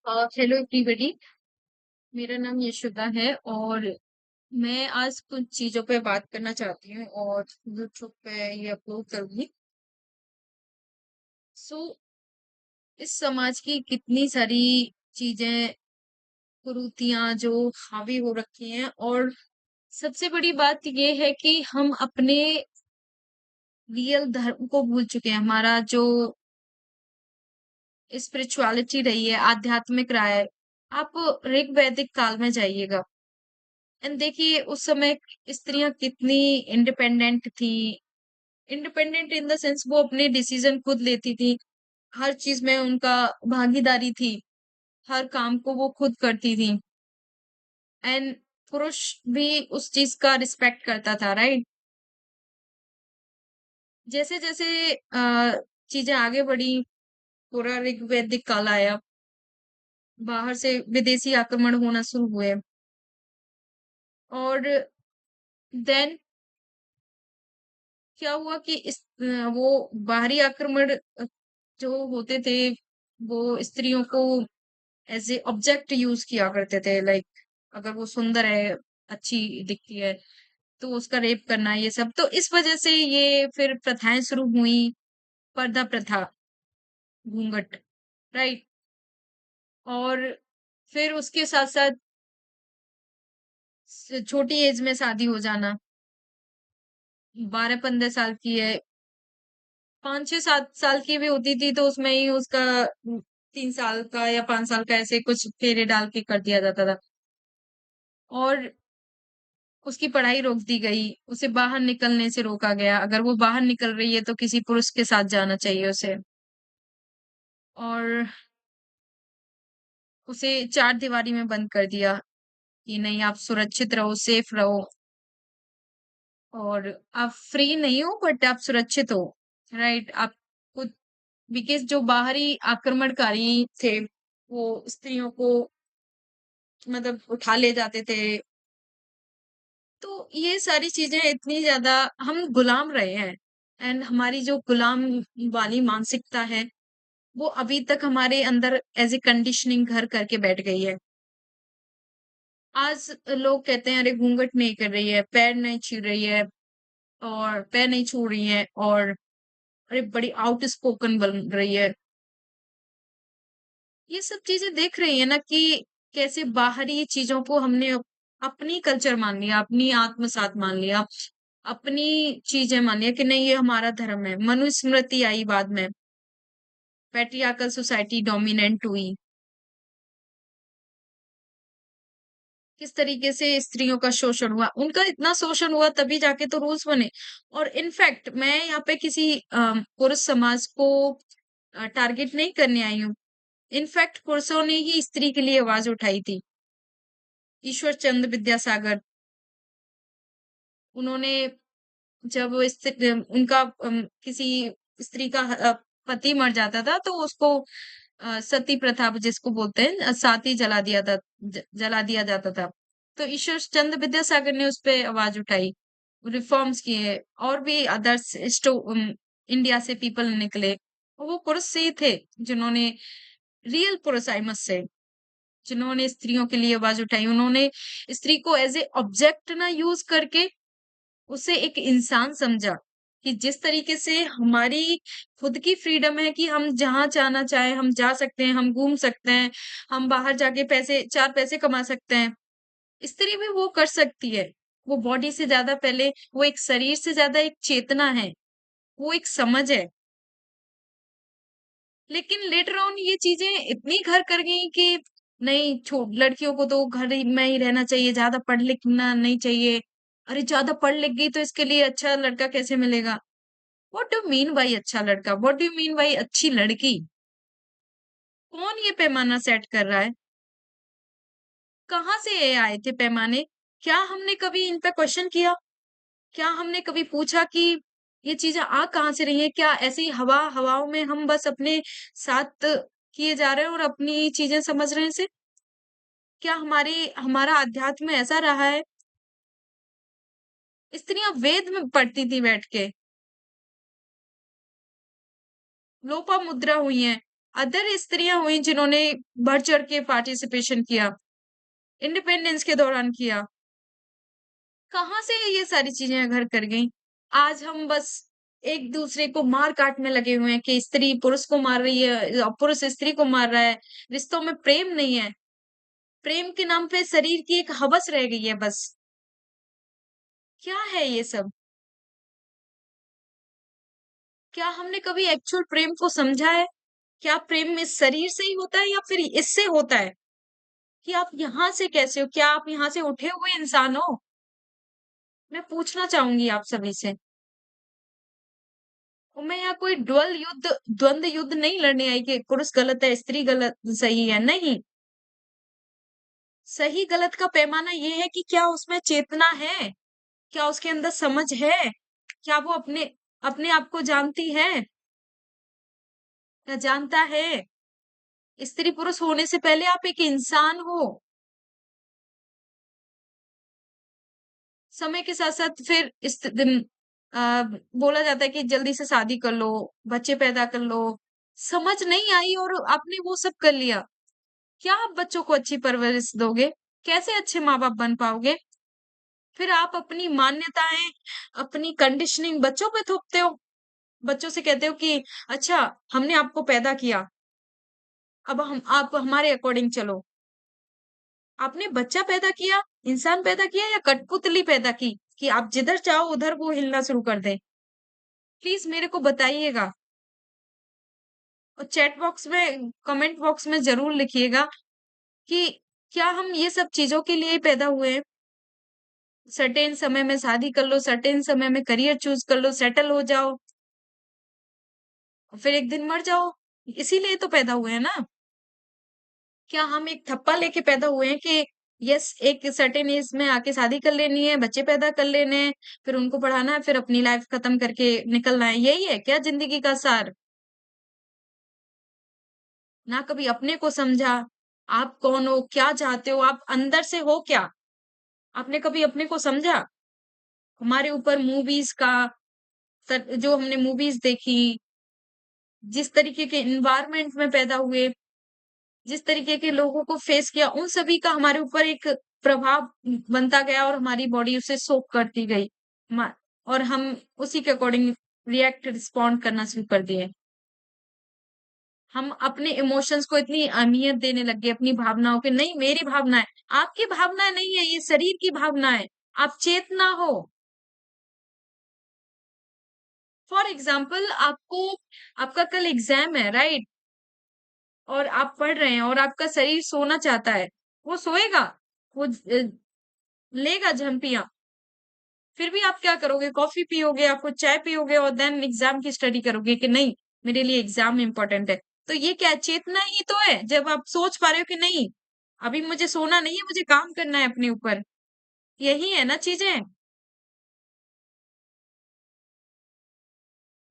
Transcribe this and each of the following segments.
Hello everybody. मेरा नाम यशोदा है और मैं आज कुछ चीज़ों पे बात करना चाहती हूँ और यूट्यूब पे ये अपलोड करूँगी। सो इस समाज की कितनी सारी चीज़ें, कुरीतियाँ जो हावी हो रखी हैं और सबसे बड़ी बात ये है कि हम अपने रियल धर्म को भूल चुके हैं। हमारा जो स्पिरिचुअलिटी रही है, आध्यात्मिक रहा है। आप ऋग वैदिक काल में जाइएगा एंड देखिए उस समय स्त्रियां कितनी इंडिपेंडेंट थी। इंडिपेंडेंट इन द सेंस वो अपने डिसीजन खुद लेती थी। हर चीज में उनका भागीदारी थी। हर काम को वो खुद करती थी एंड पुरुष भी उस चीज का रिस्पेक्ट करता था, राइट। जैसे जैसे चीजें आगे बढ़ी, पूरा ऋग्वैदिक काल आया, बाहर से विदेशी आक्रमण होना शुरू हुए और देन क्या हुआ कि वो बाहरी आक्रमण जो होते थे वो स्त्रियों को एज ए ऑब्जेक्ट यूज किया करते थे। लाइक अगर वो सुंदर है, अच्छी दिखती है तो उसका रेप करना, ये सब। तो इस वजह से ये फिर प्रथाएं शुरू हुई। पर्दा प्रथा, घूंघट, राइट। और फिर उसके साथ साथ छोटी एज में शादी हो जाना। 12-15 साल की है, 5-6-7 साल की भी होती थी तो उसमें ही उसका 3 साल का या 5 साल का ऐसे कुछ फेरे डाल के कर दिया जाता था और उसकी पढ़ाई रोक दी गई। उसे बाहर निकलने से रोका गया। अगर वो बाहर निकल रही है तो किसी पुरुष के साथ जाना चाहिए उसे। और उसे चार दीवारी में बंद कर दिया कि नहीं, आप सुरक्षित रहो, सेफ रहो और आप फ्री नहीं हो बट आप सुरक्षित हो, राइट। आप खुद, बिकॉज जो बाहरी आक्रमणकारी थे वो स्त्रियों को मतलब उठा ले जाते थे। तो ये सारी चीजें इतनी ज्यादा हम गुलाम रहे हैं एंड हमारी जो गुलाम वाली मानसिकता है वो अभी तक हमारे अंदर एज ए कंडीशनिंग घर करके बैठ गई है। आज लोग कहते हैं अरे घूंघट नहीं कर रही है, पैर नहीं छू रही है और पैर नहीं छू रही है और अरे बड़ी आउट स्पोकन बन रही है। ये सब चीजें देख रही है ना कि कैसे बाहरी चीजों को हमने अपनी कल्चर मान लिया, अपनी आत्मसात मान लिया, अपनी चीजें मान लिया कि नहीं ये हमारा धर्म है। मनुस्मृति आई बाद में, पैट्रियार्कल सोसाइटी डोमिनेंट हुई। किस तरीके से स्त्रियों का शोषण हुआ, उनका इतना शोषण हुआ तभी जाके तो रूल्स बने। और इनफैक्ट मैं यहाँ पे किसी पुरुष समाज को टारगेट नहीं करने आई हूँ। इनफैक्ट पुरुषों ने ही स्त्री के लिए आवाज उठाई थी। ईश्वर चंद्र विद्यासागर, उन्होंने जब उनका किसी स्त्री का पति मर जाता था तो उसको सती प्रथा जिसको बोलते हैं, साथ जला दिया था, जला दिया जाता था। तो ईश्वर चंद्र विद्यासागर ने उस पे आवाज उठाई, रिफॉर्म्स किए और भी अदर्स इंडिया से पीपल निकले। वो पुरुष से ही थे जिन्होंने, रियल पुरुष आई मस्ट से, जिन्होंने स्त्रियों के लिए आवाज उठाई। उन्होंने स्त्री को एज ए ऑब्जेक्ट ना यूज करके उसे एक इंसान समझा कि जिस तरीके से हमारी खुद की फ्रीडम है कि हम जहां जाना चाहे हम जा सकते हैं, हम घूम सकते हैं, हम बाहर जाके पैसे, चार पैसे कमा सकते हैं, स्त्री भी वो कर सकती है। वो बॉडी से ज्यादा पहले, वो एक शरीर से ज्यादा एक चेतना है, वो एक समझ है। लेकिन लेटर ऑन ये चीजें इतनी घर कर गई कि नहीं, लड़कियों को तो घर में ही रहना चाहिए, ज्यादा पढ़ लिखना नहीं चाहिए। अरे ज्यादा पढ़ लिख गई तो इसके लिए अच्छा लड़का कैसे मिलेगा? व्हाट डू मीन बाई अच्छा लड़का? व्हाट डू मीन बाई अच्छी लड़की? कौन ये पैमाना सेट कर रहा है? कहाँ से ये आए थे पैमाने? क्या हमने कभी इन पे क्वेश्चन किया? क्या हमने कभी पूछा कि ये चीजें आ कहाँ से रही है? क्या ऐसी हवाओं में हम बस अपने साथ किए जा रहे हैं और अपनी चीजें समझ रहे हैं इसे? क्या हमारा अध्यात्म ऐसा रहा है? स्त्रियां वेद में पढ़ती थी बैठ के, लोपा मुद्रा हुई हैं। अदर स्त्रियाँ हुई जिन्होंने बढ़-चढ़ के पार्टिसिपेशन किया, इंडिपेंडेंस के दौरान किया। कहाँ से ये सारी चीज़ें घर कर गईं? आज हम बस एक-दूसरे को मार-काट में लगे हुए हैं कि स्त्री पुरुष को मार रही है, पुरुष स्त्री को मार रहा है। रिश्तों में प्रेम नहीं है। प्रेम के नाम पे शरीर की एक हवस रह गई है बस। क्या है ये सब? क्या हमने कभी एक्चुअल प्रेम को समझा है? क्या प्रेम इस शरीर से ही होता है या फिर इससे होता है? कि आप यहाँ से कैसे हो? क्या आप यहाँ से उठे हुए इंसान हो? मैं पूछना चाहूँगी आप सभी से। और मैं यहाँ कोई द्वंद युद्ध नहीं लड़ने आई कि पुरुष गलत है, स्त्री गलत सही है, नहीं। सही गलत का पैमाना ये है कि क्या उसमें चेतना है? क्या उसके अंदर समझ है? क्या वो अपने अपने आप को जानती है या जानता है? स्त्री पुरुष होने से पहले आप एक इंसान हो। समय के साथ-साथ फिर अ, बोला जाता है कि जल्दी से शादी कर लो, बच्चे पैदा कर लो। समझ नहीं आई और आपने वो सब कर लिया। क्या आप बच्चों को अच्छी परवरिश दोगे? कैसे अच्छे माँ-बाप बन पाओगे? फिर आप अपनी मान्यताएँ, अपनी कंडीशनिंग बच्चों पे थोपते हो। बच्चों से कहते हो कि अच्छा, हमने आपको पैदा किया, अब हम आप हमारे अकॉर्डिंग चलो। आपने बच्चा पैदा किया, इंसान पैदा किया या कठपुतली पैदा की, कि आप जिधर चाहो उधर वो हिलना शुरू कर दे? प्लीज़ मेरे को बताइएगा और चैट बॉक्स में, कमेंट बॉक्स में ज़रूर लिखिएगा कि क्या हम ये सब चीज़ों के लिए ही पैदा हुए हैं? सर्टेन समय में शादी कर लो, सर्टेन समय में करियर चूज़ कर लो, सेटल हो जाओ, और फिर एक दिन मर जाओ। इसीलिए तो पैदा हुए हैं ना। क्या हम एक थप्पा लेके पैदा हुए हैं कि यस एक सर्टेन एज में आके शादी कर लेनी है, बच्चे पैदा कर लेने हैं, फिर उनको पढ़ाना है, फिर अपनी लाइफ खत्म करके निकलना है। यही है क्या ज़िंदगी का सार? ना कभी अपने को समझा, आप कौन हो, क्या चाहते हो, आप अंदर से हो क्या? आपने कभी अपने को समझा? हमारे ऊपर मूवीज़ का जो हमने मूवीज़ देखी, जिस तरीके के एनवायरनमेंट में पैदा हुए, जिस तरीके के लोगों को फेस किया, उन सभी का हमारे ऊपर एक प्रभाव बनता गया और हमारी बॉडी उसे सोक करती गई। मा और हम उसी के अकॉर्डिंग रिएक्ट रिस्पॉन्ड करना शुरू कर दिए। हम अपने इमोशंस को इतनी अहमियत देने लग गए, अपनी भावनाओं की, नहीं मेरी भावना है, आपकी भावना नहीं है, ये शरीर की भावना है, आप चेतना हो। फॉर एग्ज़ाम्पल आपको आपका कल एग्ज़ाम है, राइट? और आप पढ़ रहे हैं और आपका शरीर सोना चाहता है, वो सोएगा? वो लेगा झंपियाँ, फिर भी आप क्या करोगे? कॉफ़ी पियोगे या कुछ चाय पियोगे और देन एग्ज़ाम की स्टडी करोगे कि नहीं, मेरे लिए एग्ज़ाम इम्पोर्टेंट है। तो ये क्या चेतना ही तो है, जब आप सोच पा रहे हो कि नहीं, अभी मुझे सोना नहीं है, मुझे काम करना है अपने ऊपर। यही है ना चीज़ें।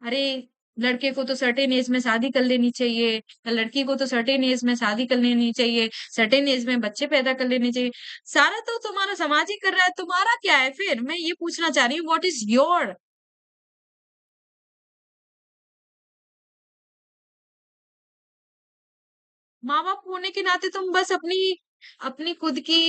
अरे! लड़के को तो सर्टेन एज में शादी कर लेनी चाहिए, या लड़की को तो सर्टेन एज में शादी कर लेनी चाहिए, सर्टेन एज में बच्चे पैदा कर लेने चाहिए। सारा तो तुम्हारा समाज ही कर रहा है, तुम्हारा क्या है फिर? मैं ये पूछना चाह रही हूँ व्हाट इज़ योर? माँ-बाप होने के नाते तुम बस अपनी अपनी खुद की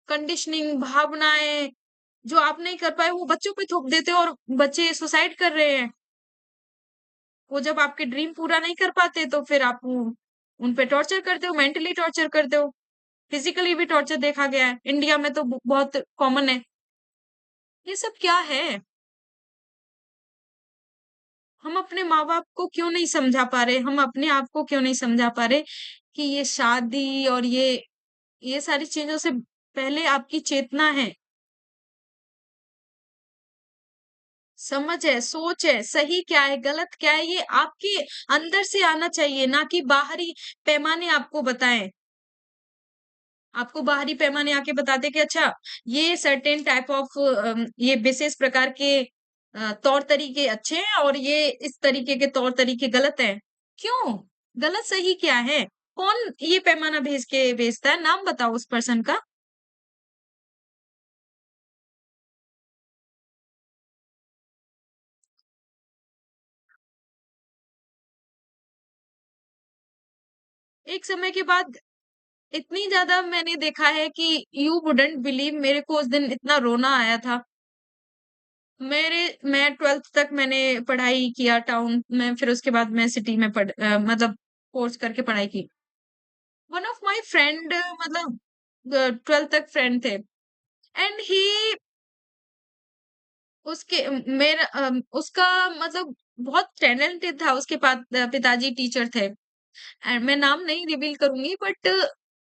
कंडीशनिंग, भावनाएँ जो आप नहीं कर पाए वो बच्चों पे थोप देते हो और बच्चे सुसाइड कर रहे हैं। वो जब आपके ड्रीम पूरा नहीं कर पाते तो फिर आप उन पे टॉर्चर करते हो, मेंटली टॉर्चर करते हो। फिजिकली भी टॉर्चर देखा गया है। इंडिया में तो बहुत कॉमन है। ये सब क्या है? हम अपने माँ-बाप को क्यों नहीं समझा पा रहे? हम अपने आप को क्यों नहीं समझा पा रहे कि ये शादी और ये सारी चीज़ों से पहले आपकी चेतना है, समझ है, सोच है, सही क्या है, गलत क्या है, ये आपके अंदर से आना चाहिए, ना कि बाहरी पैमाने आपको बताएँ। आपको बाहरी पैमाने आके बताते कि अच्छा ये सर्टेन टाइप ऑफ ये विशेष प्रकार के तौर तरीके अच्छे हैं और ये इस तरीके के तौर तरीके गलत हैं। क्यों? गलत सही क्या है? कौन ये पैमाना भेज के भेजता है? नाम बताओ उस पर्सन का। एक समय के बाद इतनी ज़्यादा मैंने देखा है कि यू वुडन्ट बिलीव, मेरे को उस दिन इतना रोना आया था। मैं 12th तक मैंने पढ़ाई किया टाउन में, फिर उसके बाद मैं सिटी में मतलब कोर्स करके पढ़ाई की। वन ऑफ माय फ्रेंड, मतलब 12th तक फ्रेंड थे, एंड ही उसका मतलब बहुत टैलेंटेड था, उसके पिताजी टीचर थे। एंड मैं नाम नहीं रिवील करूँगी, but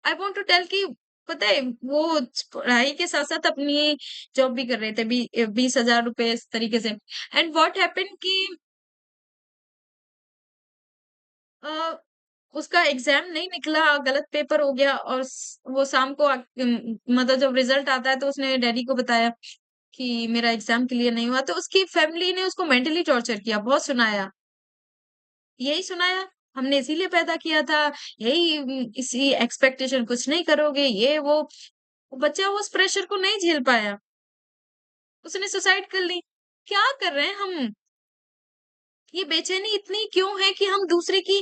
I want to tell कि पता है वो पढ़ाई के साथ-साथ अपनी जॉब भी कर रहे थे, 20,000 रुपए इस तरीके से। एंड व्हाट हैपेंड कि अ, उसका एग्ज़ाम नहीं निकला, गलत पेपर हो गया, और वो शाम को मतलब जब रिज़ल्ट आता है तो उसने डैडी को बताया कि मेरा एग्ज़ाम क्लियर नहीं हुआ, तो उसकी फैमिली ने उसको मेंटली टॉर्चर किया, बहुत सुनाया। यही सुनाया, हमने इसीलिए पैदा किया था, यही इसी एक्सपेक्टेशन, कुछ नहीं करोगे, ये वो। बच्चा उस प्रेशर को नहीं झेल पाया, उसने सुसाइड कर ली। क्या कर रहे हैं हम? ये बेचैनी इतनी क्यों है कि हम दूसरे की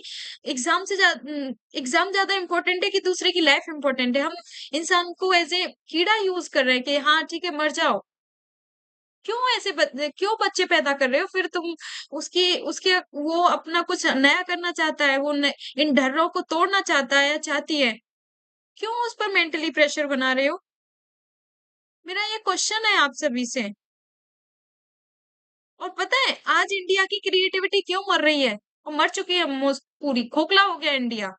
एग्ज़ाम ज़्यादा इम्पोर्टेंट है कि दूसरे की लाइफ़ इम्पोर्टेंट है? हम इंसान को एज़ ए कीड़ा यूज़ कर रहे हैं कि हाँ, ठीक है, मर जाओ। क्यों बच्चे पैदा कर रहे हो? फिर तुम उसकी उसके वो अपना कुछ नया करना चाहता है, वो न इन ढर्रों को तोड़ना चाहता है या चाहती है। क्यों उस पर मेंटली प्रेशर बना रहे हो? मेरा ये क्वेश्चन है आप सभी से। और पता है आज इंडिया की क्रिएटिविटी क्यों मर रही है? और मर चुकी है मोस्ट पूरी, खोखला हो गया इंडिया।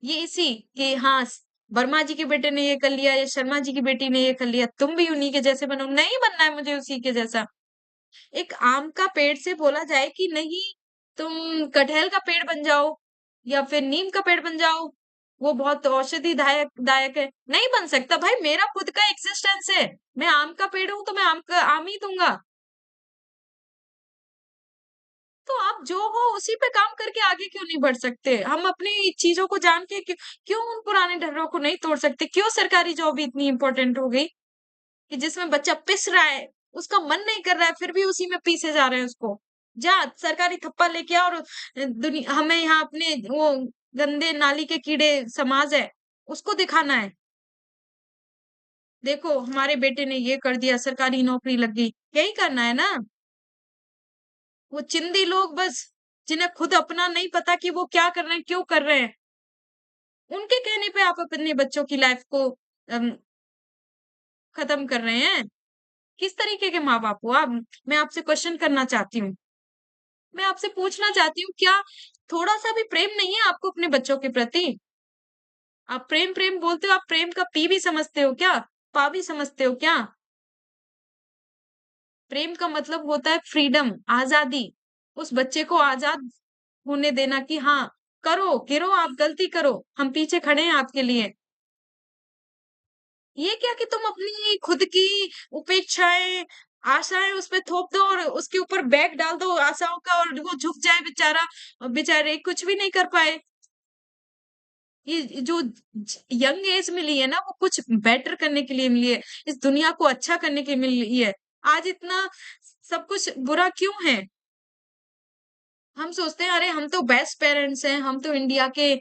ये इसी कि हाँ, वर्मा जी के बेटे ने ये कर लिया या शर्मा जी की बेटी ने ये कर लिया, तुम भी उन्हीं के जैसे बनो। नहीं बनना है मुझे उसी के जैसा। एक आम का पेड़ से बोला जाए कि नहीं, तुम कटहल का पेड़ बन जाओ या फिर नीम का पेड़ बन जाओ, वो बहुत औषधि दायक दायक है। नहीं बन सकता भाई, मेरा खुद का एग्जिस्टेंस है। मैं आम का पेड़ हूँ तो मैं आम ही दूंगा। तो आप जो हो उसी पे काम करके आगे क्यों नहीं बढ़ सकते? हम अपनी चीजों को जान के क्यों उन पुराने ढर्रों को नहीं तोड़ सकते? क्यों सरकारी जॉब इतनी इंपॉर्टेंट हो गई कि जिसमें बच्चा पिस रहा है, उसका मन नहीं कर रहा है, फिर भी उसी में पीसे जा रहे हैं उसको। जा सरकारी थप्पा लेके आ, और हमें यहाँ अपने वो गंदे नाली के कीड़े समाज है, उसको दिखाना है। देखो हमारे बेटे ने ये कर दिया, सरकारी नौकरी लग गई। यही करना है ना? वो चिंदी लोग बस, जिन्हें खुद अपना नहीं पता कि वो क्या कर रहे हैं, क्यों कर रहे हैं, उनके कहने पे आप अपने बच्चों की लाइफ को खत्म कर रहे हैं। किस तरीके के माँ-बाप हो आप? मैं आपसे क्वेश्चन करना चाहती हूँ। मैं आपसे पूछना चाहती हूँ, क्या थोड़ा-सा भी प्रेम नहीं है आपको अपने बच्चों के प्रति? आप प्रेम-प्रेम बोलते हो, आप प्रेम का पी भी समझते हो क्या? पा भी समझते हो क्या? प्रेम का मतलब होता है फ्रीडम, आज़ादी। उस बच्चे को आज़ाद होने देना कि हाँ, करो, गिरो आप, गलती करो, हम पीछे खड़े हैं आपके लिए। ये क्या कि तुम अपनी खुद की उपेक्षाएँ, आशाएँ उस पे थोप दो और उसके ऊपर बैग डाल दो आशाओं का, और वो झुक जाए बेचारा, बेचारे कुछ भी नहीं कर पाए। ये जो यंग एज मिली है ना, वो कुछ बेटर करने के लिए मिली है, इस दुनिया को अच्छा करने के लिए मिली है। आज इतना सब कुछ बुरा क्यों है? हम सोचते हैं अरे हम तो बेस्ट पेरेंट्स हैं, हम तो इंडिया के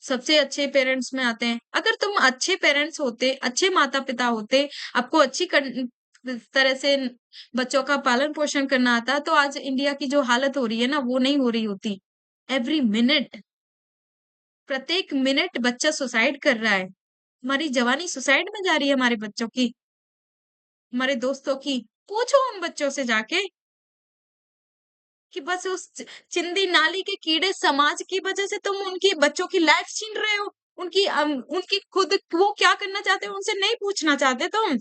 सबसे अच्छे पेरेंट्स में आते हैं। अगर तुम अच्छे पेरेंट्स होते, अच्छे माता-पिता होते, आपको अच्छी तरह से बच्चों का पालन-पोषण करना आता, तो आज इंडिया की जो हालत हो रही है ना, वो नहीं हो रही होती। एवरी मिनट, प्रत्येक मिनट बच्चा सुसाइड कर रहा है। हमारी जवानी सुसाइड में जा रही है हमारे बच्चों की, हमारे दोस्तों की। पूछो उन बच्चों से जाके कि बस उस चिंदी नाली के कीड़े समाज की वजह से तुम उनकी बच्चों की लाइफ छीन रहे हो। उनकी खुद वो क्या करना चाहते हो उनसे नहीं पूछना चाहते तुम।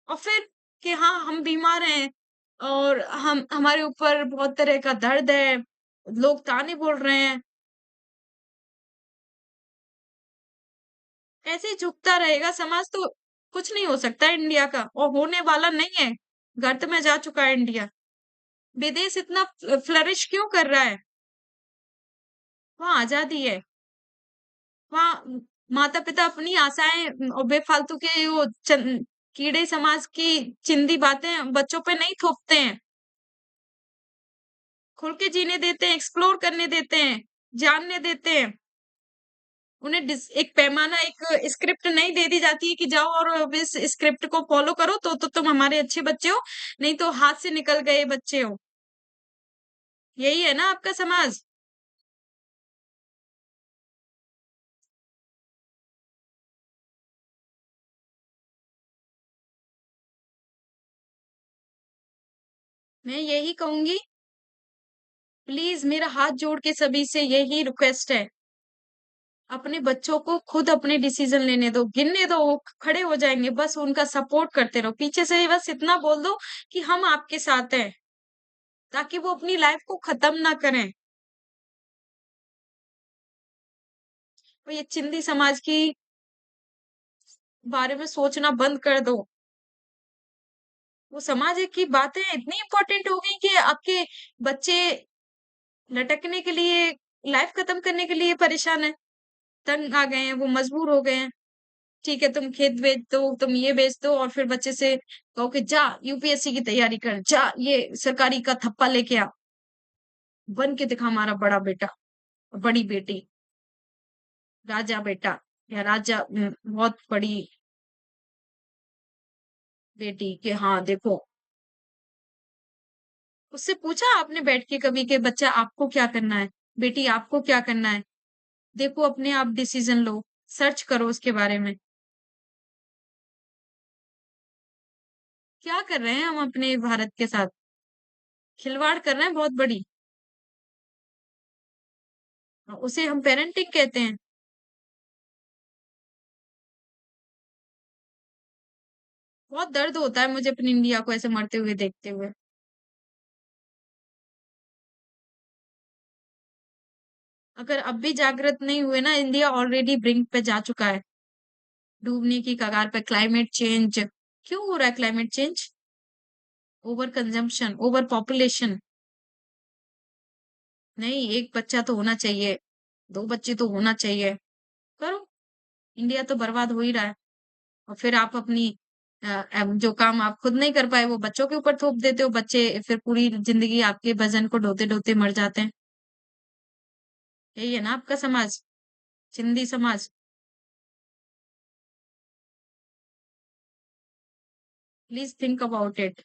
और फिर कि हाँ, हम बीमार हैं और हम हमारे ऊपर बहुत तरह का दर्द है, लोग ताने बोल रहे हैं। ऐसे ही झुकता रहेगा समाज तो कुछ नहीं हो सकता है इंडिया का, और होने वाला नहीं है। गर्त में जा चुका है इंडिया। विदेश इतना फ्लरिश क्यों कर रहा है? वहाँ आज़ादी है। वहाँ माता-पिता अपनी आशाएँ और बेफ़ालतू के वो कीड़े समाज की चिंदी बातें बच्चों पे नहीं थोपते हैं। खुल के जीने देते हैं, एक्सप्लोर करने देते हैं, जानने देते हैं। उन्हें एक पैमाना, एक स्क्रिप्ट नहीं दे दी जाती है कि जाओ और अब इस स्क्रिप्ट को फॉलो करो तो तुम हमारे अच्छे बच्चे हो, नहीं तो हाथ से निकल गए बच्चे हो। यही है ना आपका समाज? मैं यही कहूँगी, प्लीज़ मेरा हाथ जोड़ के सभी से यही रिक्वेस्ट है, अपने बच्चों को खुद अपने डिसीज़न लेने दो, गिनने दो, वो खड़े हो जाएँगे, बस उनका सपोर्ट करते रहो। पीछे से बस इतना बोल दो कि हम आपके साथ हैं, ताकि वो अपनी लाइफ़ को ख़त्म ना करें। और ये चिंदी समाज की बारे में सोचना बंद कर दो। वो समाज की बातें इतनी इम्पोर्टेंट हो गई कि आपके बच्चे लटकने के लिए, लाइफ़ ख़त्म करने के लिए परेशान हैं, तंग आ गए हैं, वो मजबूर हो गए हैं। ठीक है, तुम खेत बेच दो, तुम ये बेच दो और फिर बच्चे से कहो कि जा यूपीएससी की तैयारी कर, जा ये सरकारी का थप्पा लेके आ, बन के दिखा हमारा बड़ा बेटा, बड़ी बेटी, राजा बेटा या राजा बहुत बड़ी बेटी कि हाँ देखो। उससे पूछा आपने बैठ के कभी कि बच्चा आपको क्या करना है? बेटी आपको क्या करना है? देखो अपने आप डिसीज़न लो, सर्च करो उसके बारे में। क्या कर रहे हैं हम अपने भारत के साथ? खिलवाड़ कर रहे हैं बहुत बड़ी। उसे हम पेरेंटिंग कहते हैं। बहुत दर्द होता है मुझे अपनी इंडिया को ऐसे मरते हुए देखते हुए। अगर अब भी जागृत नहीं हुए ना, इंडिया ऑलरेडी ब्रिंक पे जा चुका है, डूबने की कगार पे। क्लाइमेट चेंज क्यों हो रहा है? Climate change, over consumption, over population. नहीं, एक बच्चा तो होना चाहिए, दो बच्चे तो होना चाहिए। करो, इंडिया तो बर्बाद हो ही रहा है। और फिर आप अपनी जो काम आप खुद नहीं कर पाए वो बच्चों के ऊपर थोप देते हो, बच्चे फिर पूरी जिंदगी आपके वजन को ढोते ढोते मर जाते हैं। यही है ना आपका समाज, चिंदी समाज। Please think about it.